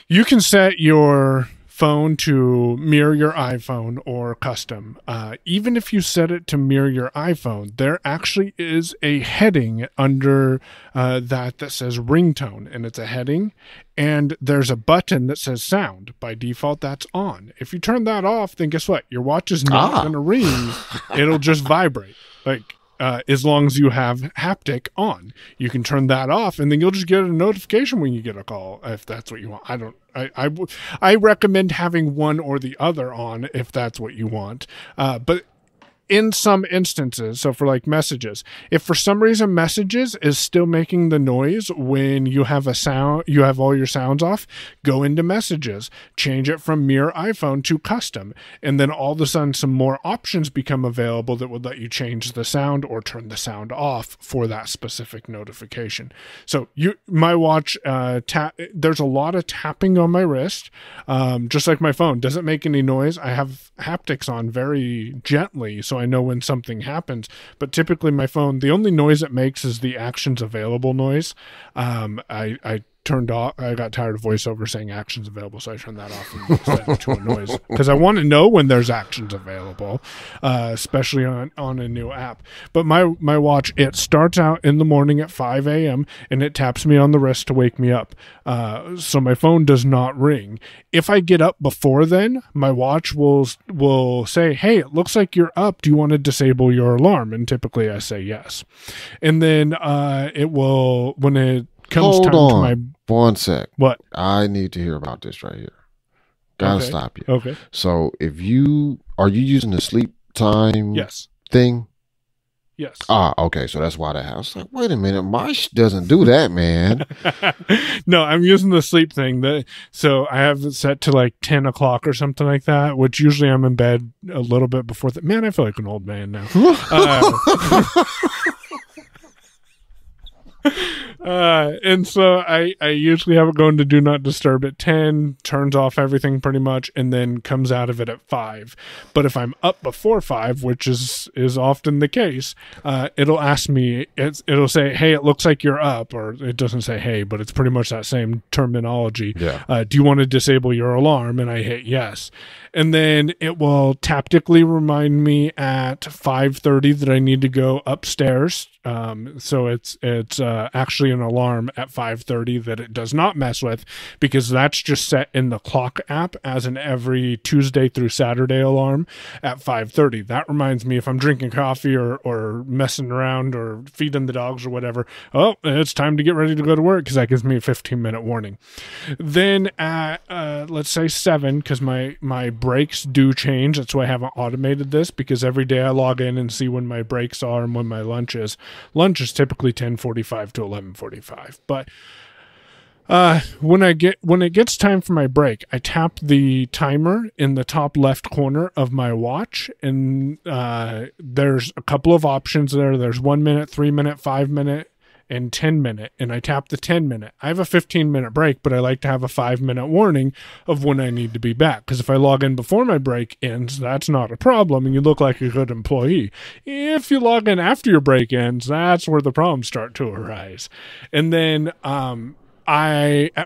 you can set your phone to mirror your iPhone or custom. Even if you set it to mirror your iPhone, there actually is a heading under that says ringtone, and it's a heading, and there's a button that says sound. By default, that's on. If you turn that off, then guess what? Your watch is not going to ring. It'll just vibrate. As long as you have haptic on, you can turn that off, and then you'll just get a notification when you get a call, if that's what you want. I recommend having one or the other on if that's what you want. But in some instances, so for like messages, if for some reason messages is still making the noise when you have a sound, you have all your sounds off, go into messages, change it from mirror iPhone to custom, and then all of a sudden some more options become available that would let you change the sound or turn the sound off for that specific notification. So my watch, there's a lot of tapping on my wrist, just like my phone doesn't make any noise. I have haptics on very gently, so I know when something happens, but typically my phone, the only noise it makes is the actions available noise. I turned off, I got tired of voiceover saying actions available, so I turned that off and set it to a noise, because I want to know when there's actions available, especially on a new app. But my watch, it starts out in the morning at 5 a.m. and it taps me on the wrist to wake me up. So my phone does not ring. If I get up before then, my watch will say, hey, it looks like you're up. Do you want to disable your alarm? And typically I say yes. And then it will, when it comes Hold time on. to my... 1 sec. What? I need to hear about this right here. Gotta stop you. Okay. So are you using the sleep time thing? Yes. Okay. So that's why that house. Like, wait a minute, my doesn't do that, man. No, I'm using the sleep thing. So I have it set to like 10 o'clock or something like that, which usually I'm in bed a little bit before that. Man, I feel like an old man now. And so I usually have it going to do not disturb at 10, turns off everything pretty much, and then comes out of it at 5. But if I'm up before 5, which is often the case, it'll ask me, it'll say, hey, it looks like you're up, or it doesn't say hey, but it's pretty much that same terminology. Yeah. Do you want to disable your alarm? And I hit yes. And then it will tactically remind me at 5:30 that I need to go upstairs So it's actually an alarm at 5:30 that it does not mess with, because that's just set in the clock app as an every Tuesday through Saturday alarm at 5:30. That reminds me, if I'm drinking coffee or messing around or feeding the dogs or whatever, oh, it's time to get ready to go to work, because that gives me a 15-minute warning. Then at let's say 7, because my breaks do change. That's why I haven't automated this, because every day I log in and see when my breaks are and when my lunch is. Lunch is typically 10:45 to 11:45. But when it gets time for my break, I tap the timer in the top left corner of my watch, and there's a couple of options there. There's 1 minute, 3 minute, 5 minute, and 10 minute, and I tap the 10 minute. I have a 15-minute break, but I like to have a 5-minute warning of when I need to be back, because if I log in before my break ends, that's not a problem, and you look like a good employee. If you log in after your break ends, that's where the problems start to arise. And then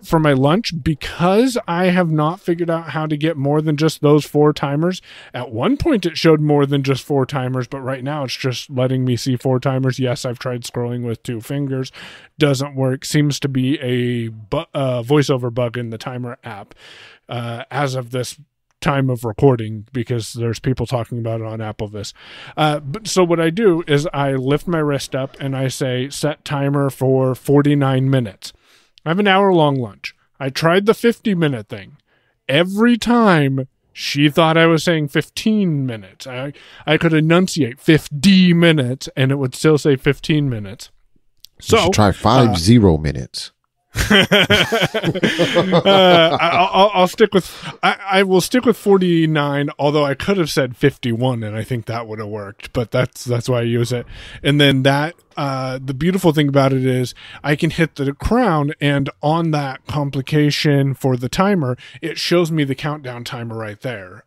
for my lunch, because I have not figured out how to get more than just those 4 timers. At one point it showed more than just 4 timers, but right now it's just letting me see 4 timers. Yes, I've tried scrolling with 2 fingers. Doesn't work. Seems to be a voiceover bug in the timer app as of this time of recording, because there's people talking about it on Applevis. So what I do is I lift my wrist up and I say set timer for 49 minutes. I have an hour-long lunch. I tried the 50-minute thing. Every time she thought I was saying 15 minutes. I could enunciate 50 minutes and it would still say 15 minutes. So you should try 50 minutes. I'll stick with I will stick with 49, although I could have said 51 and I think that would have worked, but that's why I use it. And then that the beautiful thing about it is I can hit the crown, and on that complication for the timer, it shows me the countdown timer right there,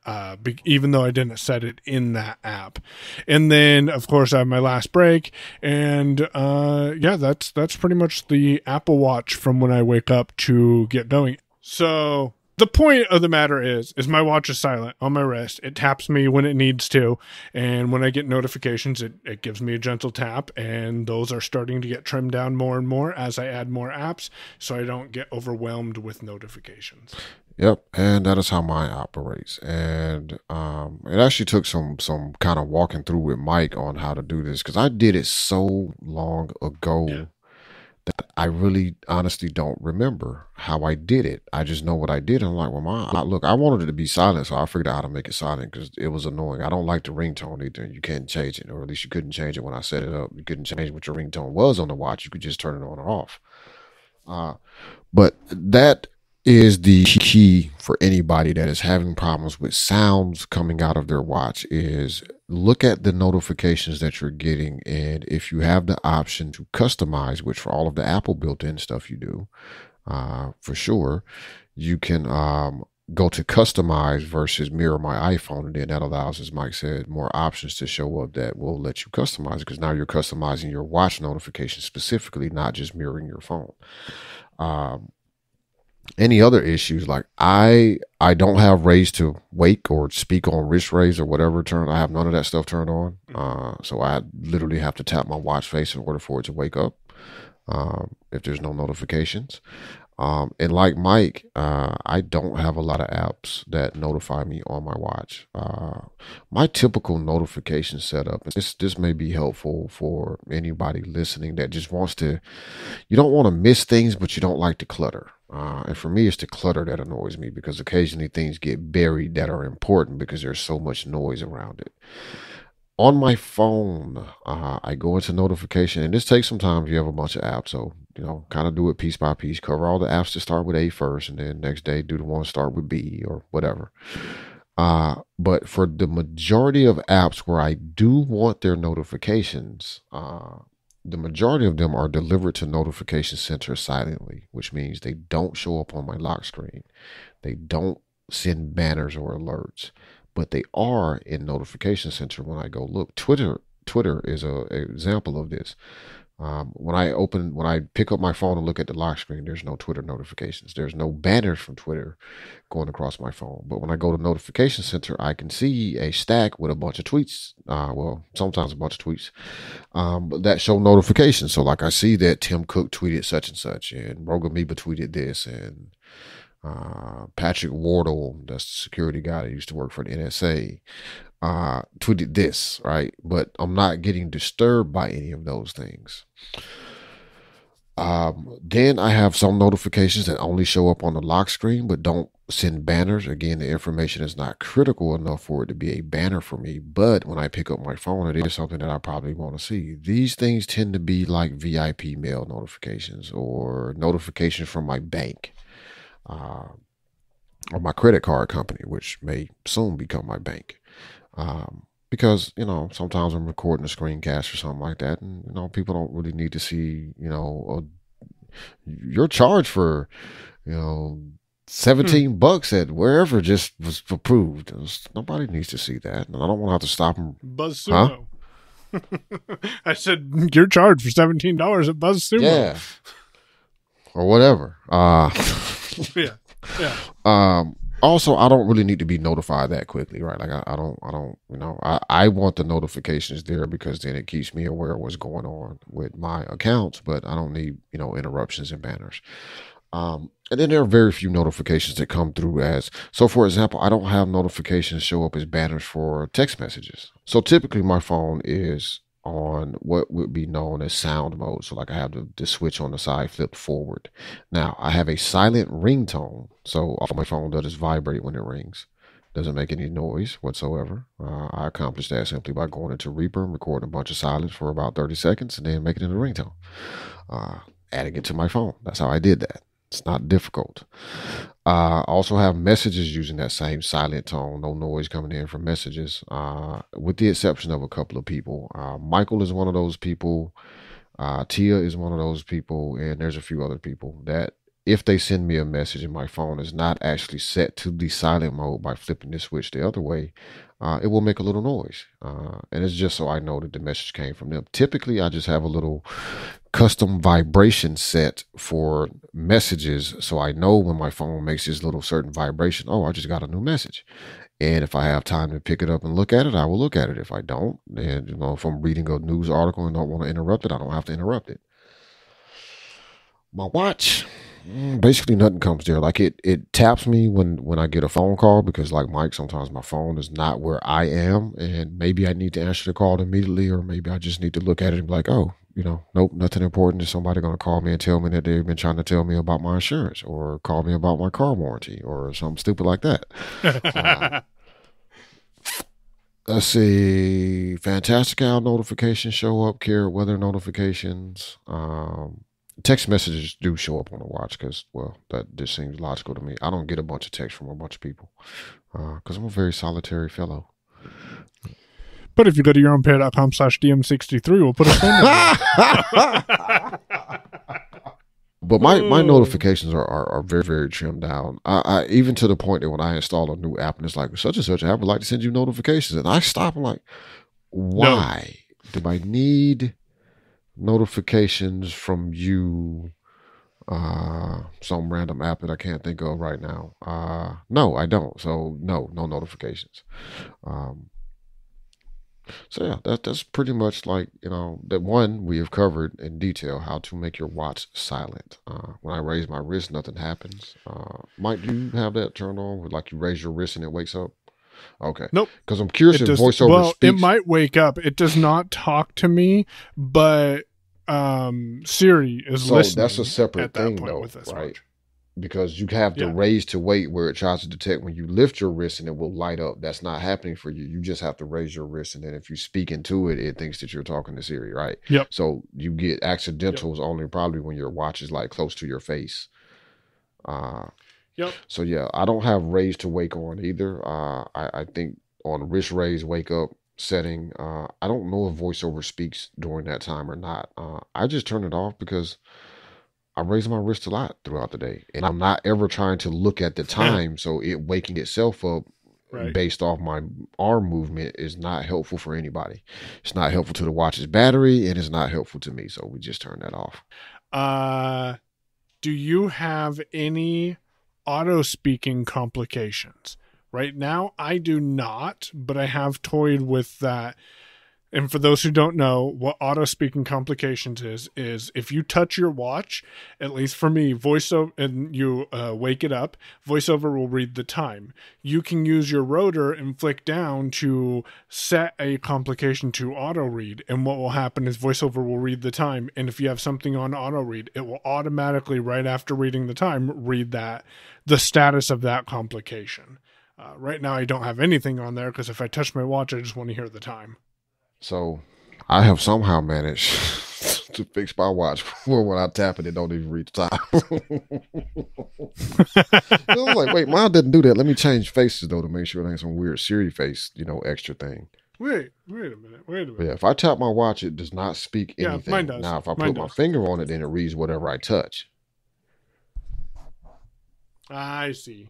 even though I didn't set it in that app. And then of course I have my last break, and that's pretty much the Apple Watch from when I wake up to get going. So the point of the matter is my watch is silent on my wrist. It taps me when it needs to, and when I get notifications, it gives me a gentle tap, and those are starting to get trimmed down more and more as I add more apps, so I don't get overwhelmed with notifications. Yep, and that is how mine operates. And it actually took some kind of walking through with Mike on how to do this, because I did it so long ago that I really honestly don't remember how I did it. I just know what I did. And I'm like, well, look, I wanted it to be silent, so I figured out how to make it silent because it was annoying. I don't like the ringtone either. You can't change it, or at least you couldn't change it when I set it up. You couldn't change what your ringtone was on the watch. You could just turn it on or off. But that is the key for anybody that is having problems with sounds coming out of their watch, is look at the notifications that you're getting. And if you have the option to customize, which for all of the Apple built-in stuff you do, for sure, you can go to customize versus mirror my iPhone. And then that allows, as Mike said, more options to show up that will let you customize it, because now you're customizing your watch notifications specifically, not just mirroring your phone. Any other issues, like I don't have raise to wake or speak on wrist raise or whatever turned. I have none of that stuff turned on. So I literally have to tap my watch face in order for it to wake up if there's no notifications. And like Mike, I don't have a lot of apps that notify me on my watch. My typical notification setup, this may be helpful for anybody listening that just wants to, you don't want to miss things, but you don't like to clutter. And for me, it's the clutter that annoys me, because occasionally things get buried that are important because there's so much noise around it. On my phone, I go into notification, and this takes some time if you have a bunch of apps. So, kind of do it piece by piece, cover all the apps that start with A first, and then next day do the ones start with B or whatever. But for the majority of apps where I do want their notifications, the majority of them are delivered to Notification Center silently, which means they don't show up on my lock screen. They don't send banners or alerts, but they are in Notification Center when I go look. Twitter is an example of this. When I pick up my phone and look at the lock screen, there's no Twitter notifications. There's no banners from Twitter going across my phone. But when I go to Notification Center, I can see a stack with a bunch of tweets. Sometimes a bunch of tweets, but that show notifications. So like I see that Tim Cook tweeted such and such, and Roger Meba tweeted this, and Patrick Wardle, that's the security guy that used to work for the NSA, tweeted this, right? But I'm not getting disturbed by any of those things. Then I have some notifications that only show up on the lock screen, but don't send banners. Again, the information is not critical enough for it to be a banner for me. But when I pick up my phone, it is something that I probably want to see. These things tend to be like VIP mail notifications or notifications from my bank, or my credit card company, which may soon become my bank. Because, sometimes I'm recording a screencast or something like that, and, people don't really need to see, your charge for, $17 at wherever just was approved. Nobody needs to see that. And I don't want to have to stop them. BuzzSumo. Huh? I said, you're charged for $17 at BuzzSumo. Yeah. Or whatever. Yeah. Also, I don't really need to be notified that quickly, right? Like I want the notifications there because then it keeps me aware of what's going on with my accounts, but I don't need, interruptions and banners. And then there are very few notifications that come through so for example, I don't have notifications show up as banners for text messages. So typically my phone is on what would be known as sound mode. So like I have the switch on the side flipped forward. Now I have a silent ringtone. So all my phone does is vibrate when it rings. Doesn't make any noise whatsoever. I accomplished that simply by going into Reaper and recording a bunch of silence for about 30 seconds and then making it a ringtone. Adding it to my phone. That's how I did that. It's not difficult. I also have messages using that same silent tone, no noise coming in from messages, with the exception of a couple of people. Michael is one of those people. Tia is one of those people. And there's a few other people that if they send me a message and my phone is not actually set to the silent mode by flipping the switch the other way, it will make a little noise. And it's just so I know that the message came from them. Typically, I just have a little custom vibration set for messages. So I know when my phone makes this little certain vibration, I just got a new message. And if I have time to pick it up and look at it, I will look at it. If I don't, and if I'm reading a news article and don't want to interrupt it, I don't have to interrupt it. My watch, basically nothing comes there. Like it taps me when I get a phone call because like Mike, sometimes my phone is not where I am and maybe I need to answer the call immediately, or maybe I just need to look at it and be like, nope, nothing important. Is somebody going to call me and tell me that they've been trying to tell me about my insurance or call me about my car warranty or something stupid like that. Let's see. Fantastic Al notifications show up. Care weather notifications. Text messages do show up on the watch because, that just seems logical to me. I don't get a bunch of text from a bunch of people because I'm a very solitary fellow. But if you go to yourownpair.com/DM63, we'll put a phone number. But my notifications are very, very trimmed down. I even to the point that when I install a new app and it's like such and such app would like to send you notifications, and I stop and like, why do I need notifications from you? Some random app that I can't think of right now. No, I don't. So no notifications. So yeah, that's pretty much like, that one we have covered in detail, how to make your watch silent. When I raise my wrist, nothing happens. Mike, do you have that turned on where like you raise your wrist and it wakes up? Okay. Nope. Because I'm curious if voiceover speaks. It might wake up. It does not talk to me, but Siri is listening. So that's a separate thing though, right? Watch. Because you have the raise to wait where it tries to detect when you lift your wrist and it will light up. That's not happening for you. You just have to raise your wrist, and then if you speak into it, it thinks that you're talking to Siri, right? Yep. So you get accidentals only probably when your watch is like close to your face. Yep. So yeah, I don't have raise to wake on either. I think on wrist raise wake up setting, I don't know if voiceover speaks during that time or not. I just turn it off because I raise my wrist a lot throughout the day, and I'm not ever trying to look at the time. So it waking itself up based off my arm movement is not helpful for anybody. It's not helpful to the watch's battery, and it's not helpful to me. So we just turned that off. Do you have any auto speaking complications? Right now, I do not, but I have toyed with that. And for those who don't know, what auto speaking complications is if you touch your watch, at least for me, voiceover, and you wake it up, voiceover will read the time. You can use your rotor and flick down to set a complication to auto read. And what will happen is voiceover will read the time. And if you have something on auto read, it will automatically, right after reading the time, read the status of that complication. Right now, I don't have anything on there because if I touch my watch, I just want to hear the time. So I have somehow managed to fix my watch where when I tap it, it don't even read the time. I was like, wait, mine didn't do that. Let me change faces though to make sure it ain't some weird Siri face, extra thing. Wait a minute. Yeah, if I tap my watch, it does not speak anything. Yeah, mine does. Now, if I put my finger on it, then it reads whatever I touch. I see.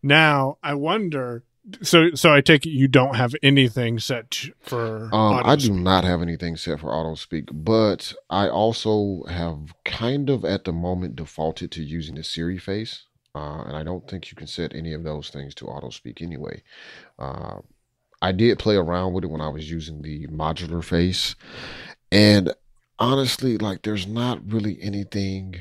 Now, I wonder... So I take it you don't have anything set for I do not have anything set for auto speak, but I also have kind of at the moment defaulted to using the Siri face, and I don't think you can set any of those things to auto speak anyway. I did play around with it when I was using the modular face, and honestly, there's not really anything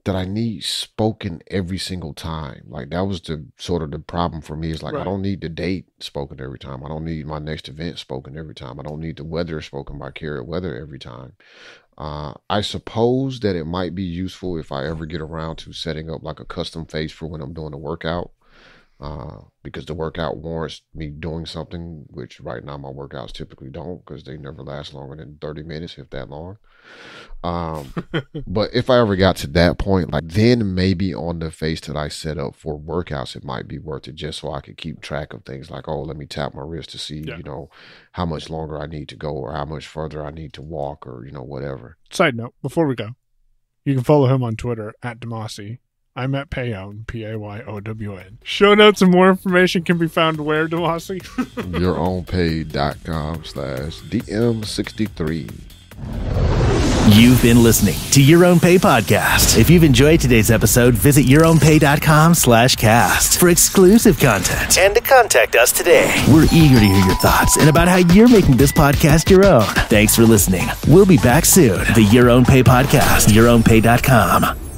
that I need spoken every single time. That was the sort of the problem for me is right. I don't need the date spoken every time. I don't need my next event spoken every time. I don't need the weather spoken by Carrot Weather every time. I suppose that it might be useful if I ever get around to setting up a custom face for when I'm doing a workout. Because the workout warrants me doing something, which right now my workouts typically don't because they never last longer than 30 minutes, if that long. But if I ever got to that point, then maybe on the face that I set up for workouts, it might be worth it just so I could keep track of things let me tap my wrist to see, how much longer I need to go or how much further I need to walk or, whatever. Side note, before we go, you can follow him on Twitter at Demasi. I'm at Payown, P-A-Y-O-W-N. Show notes and more information can be found where, Demasi? yourownpay.com/DM63. You've been listening to Your Own Pay Podcast. If you've enjoyed today's episode, visit yourownpay.com/cast for exclusive content and to contact us today. We're eager to hear your thoughts and about how you're making this podcast your own. Thanks for listening. We'll be back soon. The Your Own Pay Podcast, yourownpay.com.